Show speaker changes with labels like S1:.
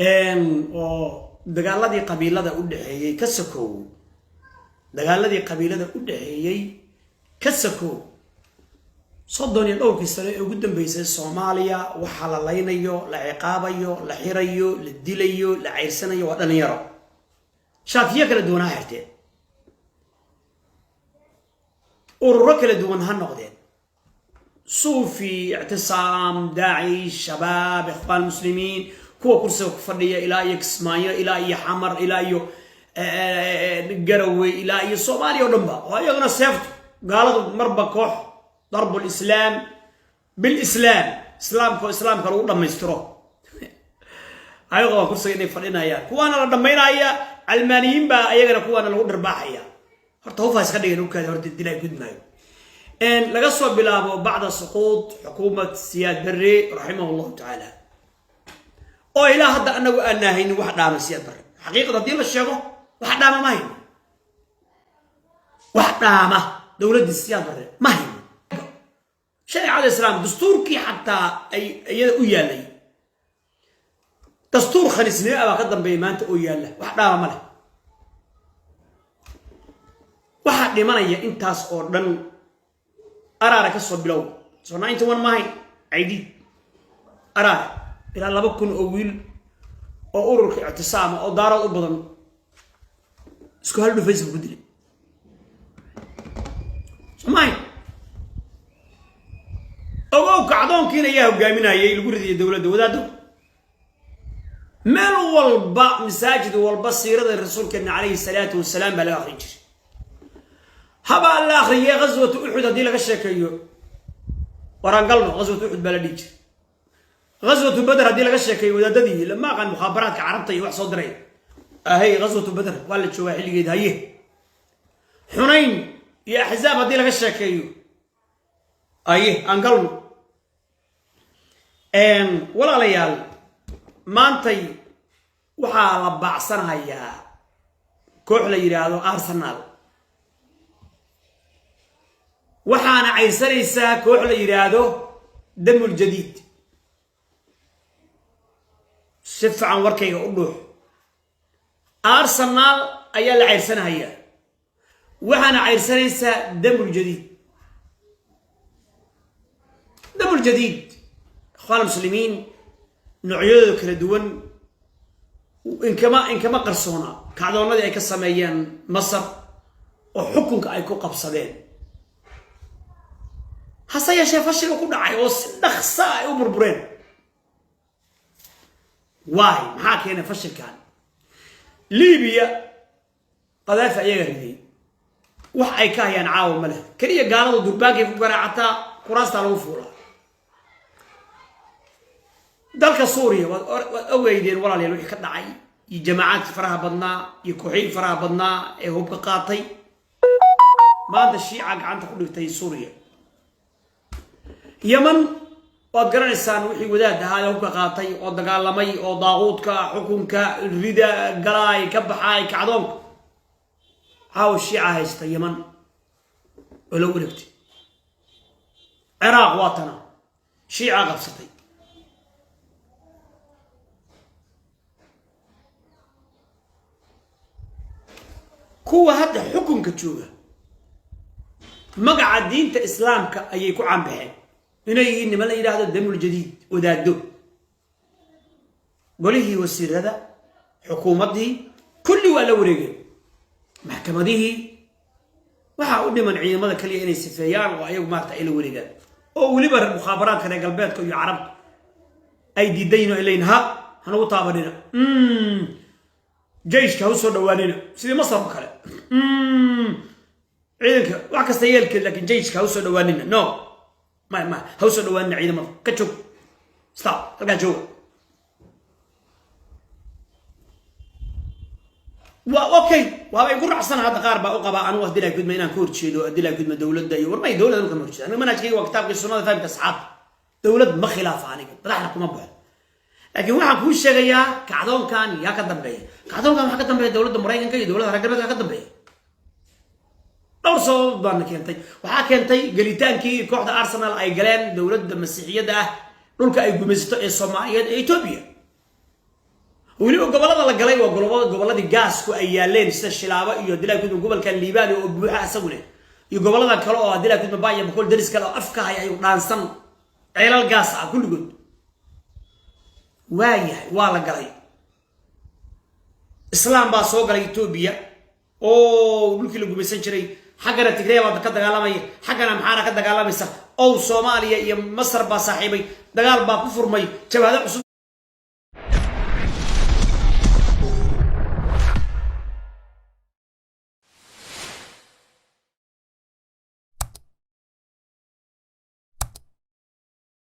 S1: oo dagaaladii qabiilada u dhaxeeyay ka sakow dagaaladii qabiilada u dhaxeeyay ka sakow soddon iyo dhowrkii sano ee ugu dambeysay Soomaaliya waxa la laynayo la ciqaabayo la xirayo la dilayo la ceyrsanayo waa dhalinyaro shaatiyo kala duwan ha xirteen ururo kala duwan ha noqdeen صوفي اعتصام داعش شباب اخوان المسلمين كو كرسي فرديه الى يكسمايا الى حمر الى قروي الى صوماليا ودنبا ويغنا سيفت قالوا مربى كوح ضرب الاسلام بالاسلام اسلام كانوا دميسترو ايغو كرسي اني فدينايا كوانا دمينايا علمانيين با ايغنا كوانا لو درباحيا horta hoofaas ka dhigeen u kaada horta dilay gudmaayo laga soo bilaabo bacda suquud xukuumad Siyaad Barre rahimahullahu ta'ala oo ilaa hadda anagu aanahayni wax dhaama Siyaad Barre xaqiiqada hadii la sheego wax dhaama ma hayn wax dhaama dawladda Siyaad Barre ma hayn shariicada islaam dastuurkii xataa ay iyada u yaalay dastuur khalisnimo aba ka dambeeyay maanta oo yaala wax dhaama ma leh waxa dhimanaya intaas oo dhan araara ka soo bilow soo 91 maahay ID araara ila 2,000 oo wiil oo ururka ictisaam oo daarad u badan isku hal Facebook ku dilay samay oo kacdoonkiina ayaa hogaaminayay lagu ridiyay dawladda wadaado meel walba masaajid walba siirada rasuulkeena alayhi salaatu wasalaam baa la akhrin jiray هبا الآخر هي غزوة أحد هذه لك الشيكيو ورانقلنا غزوة أحد بلديج غزوة بدر هذه لك الشيكيو ودادي لما كان مخابرات كعربتي وح صدري هي غزوة بدر ولا تشوف اللي قيد هي حنين يا أحزاب هذه لك الشيكيو أنقلنا ولا ليال ما أنتي وحال بعصرها يا كحل يرادو أرسنال وحانا عيسريسا كوح لا يرادو دم الجديد شف عن وركي قلوح أرسنال أيا لا عيرسنا هيا وحانا عيسريسا دم الجديد دم الجديد إخوان المسلمين نعيو كلا دوان إن كما قرصونا كعدونا دي أي كساميان مصر وحكمك أي كو قبصدين هسا شيء فشل وكل عاي وسنخصا وبربرين واي معاك هنا فشل كان ليبيا قذافة يغردي وحي كاهيان عاو مله كريه قالوا درباكي في قراعتا كراستا لو فولا دالك سوريا وأويدين ولا ليلو يكدعي جماعات فراها بدنا يكوحين فراها بدنا هو بقاطي ما هذا الشيعة عن تقول لك سوريا يمن وقرنسان وحي وداد هذا هو قاطي او دغالمي او داقودك حكمك ريدا قلاي كبحاي كعدونك هاو الشيعة هيستا يمن ولو قلت عراق واطنا شيعة قبصتي كو هذا حكمك تشوفه مقعد دينت اسلامك ايي كو عام بخين إنه إنما لا يراد الدم الجديد وداده قوله وسير هذا حكومته كل ولا ورقه محكمته وحاول من عين ماذا كلي إني سفيان وأيوب ما تعيل ورقه أو ولبر المخابرات كذا قلبات كي عرب أيدي دينه إلينها هنو طابرنا جيش كهوسو دوانينا سيدي مصر بكلا عينك وعكس تيالك لكن جيش كهوسو دوانينا نو ما هوسو دوان عيد ما كتشوف ستوب تلقى جوا اوكي وهذا يقول عصنا هذا قاربه وقبا انا ودي لك ما ينان كورتشيدو ادي لك ما دوله دايو ورمي دوله كما كورتشي انا مناجي وكتاب السنه فاهم اصحاب دوله ما خلاف عليك طلعنا كما بها لكن waxaan ku sheegayaa kacdoonkan yaa ka dambeeyay kacdoonkan waxa ka dambeeyay dawladda Mareykanka iyo dawladda reer galbeedka ka dambeeyay dhowr baan keentay waxa keentay gelitaankii kooxda Arsenal ay galeen dawladda Masiixiyada ah dhulka ay gumaysato ee Soomaaliyeed ee Itoobiya weliba gobolada la galay waa goboladii gaasku ay yaaleen sida Shilaabo iyo dilaa gudub gobolka Liibaan oo buuxa asaguna iyo gobolada kale oo dilaa gudub baaya boqol daris kale oo afka ay dhaansan ceelal gaas ah kulligood waayahay waa la galay islaam baa soo galay Itoobiya oo dhulkii la gumaysan jiray xaggana Tigreey baa ka dagaalamay xaggana maxaana ka dagaalamaysa oo Soomaaliya iyo Masar baa saaxiibay dagaal baa ku furmay jabhado cusub